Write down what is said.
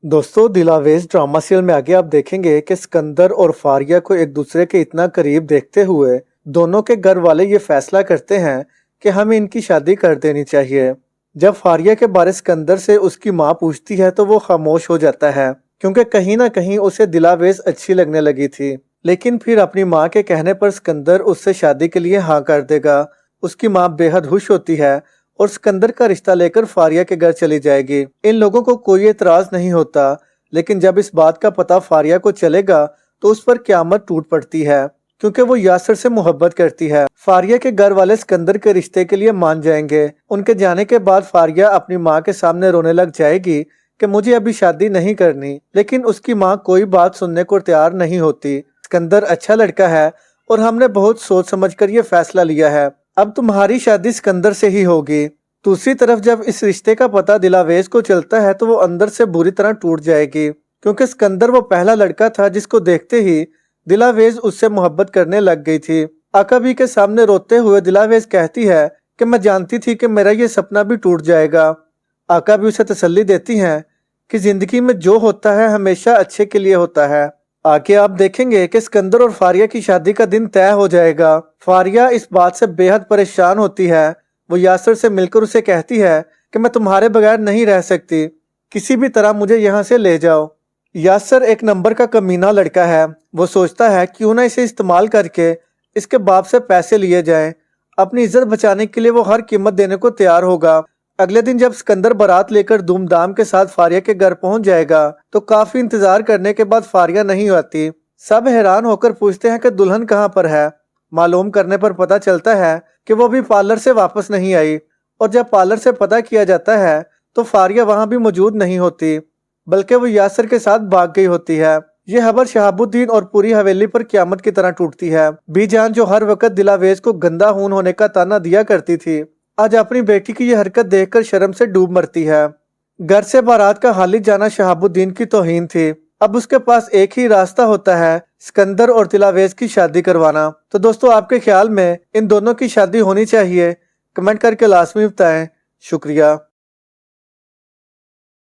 दोस्तों, Dilawez drama serial में आगे आप देखेंगे कि सिकंदर और फारिया को एक दूसरे के इतना करीब देखते हुए दोनों के घर वाले ये फैसला करते हैं कि हमें इनकी शादी कर देनी चाहिए। जब फारिया के बारे सिकंदर से उसकी माँ पूछती है तो वो खामोश हो जाता है, क्योंकि कहीं ना कहीं उसे दिलावेज अच्छी लगने लगी थी। लेकिन फिर अपनी माँ के कहने पर सिकंदर उससे शादी के लिए हाँ कर देगा। उसकी माँ बेहद खुश होती है और सिकंदर का रिश्ता लेकर फारिया के घर चली जाएगी। इन लोगों को कोई एतराज नहीं होता, लेकिन जब इस बात का पता फारिया को चलेगा तो उस पर क़यामत टूट पड़ती है, क्योंकि वो यासर से मोहब्बत करती है। फारिया के घर वाले सिकंदर के रिश्ते के लिए मान जाएंगे। उनके जाने के बाद फारिया अपनी माँ के सामने रोने लग जाएगी कि मुझे अभी शादी नहीं करनी, लेकिन उसकी माँ कोई बात सुनने को तैयार नहीं होती। सिकंदर अच्छा लड़का है और हमने बहुत सोच समझ कर ये फैसला लिया है, अब तुम्हारी शादी सिकंदर से ही होगी। दूसरी तरफ जब इस रिश्ते का पता दिलावेज को चलता है तो वो अंदर से बुरी तरह टूट जाएगी, क्योंकि सिकंदर वो पहला लड़का था जिसको देखते ही दिलावेज उससे मोहब्बत करने लग गई थी। आकाबी के सामने रोते हुए दिलावेज कहती है कि मैं जानती थी कि मेरा ये सपना भी टूट जाएगा। आकाबी उसे तसल्ली देती हैं कि जिंदगी में जो होता है हमेशा अच्छे के लिए होता है। आगे आप देखेंगे कि सिकंदर और फारिया की शादी का दिन तय हो जाएगा। फारिया इस बात से बेहद परेशान होती है। वो यासर से मिलकर उसे कहती है कि मैं तुम्हारे बगैर नहीं रह सकती, किसी भी तरह मुझे यहाँ से ले जाओ। यासर एक नंबर का कमीना लड़का है। वो सोचता है क्यों ना इसे इस्तेमाल करके इसके बाप से पैसे लिए जाएं। अपनी इज्जत बचाने के लिए वो हर कीमत देने को तैयार होगा। अगले दिन जब सिकंदर बारात लेकर धूमधाम के साथ फारिया के घर पहुंच जाएगा तो काफी इंतजार करने के बाद फारिया नहीं आती। सब हैरान होकर पूछते हैं कि दुल्हन कहाँ पर है। मालूम करने पर पता चलता है कि वो भी पार्लर से वापस नहीं आई, और जब पार्लर से पता किया जाता है तो फारिया वहां भी मौजूद नहीं होती, बल्कि वो यासर के साथ भाग गई होती है। ये खबर शहाबुद्दीन और पूरी हवेली पर क़यामत की तरह टूटती है। बीजान जो हर वक्त दिलावेज को गंदा खून होने का ताना दिया करती थी, आज अपनी बेटी की ये हरकत देखकर शर्म से डूब मरती है। घर से बारात का हाली जाना शहाबुद्दीन की तौहीन थी। अब उसके पास एक ही रास्ता होता है, सिकंदर और दिलावेज की शादी करवाना। तो दोस्तों, आपके ख्याल में इन दोनों की शादी होनी चाहिए? कमेंट करके लाजमी बताएं। शुक्रिया।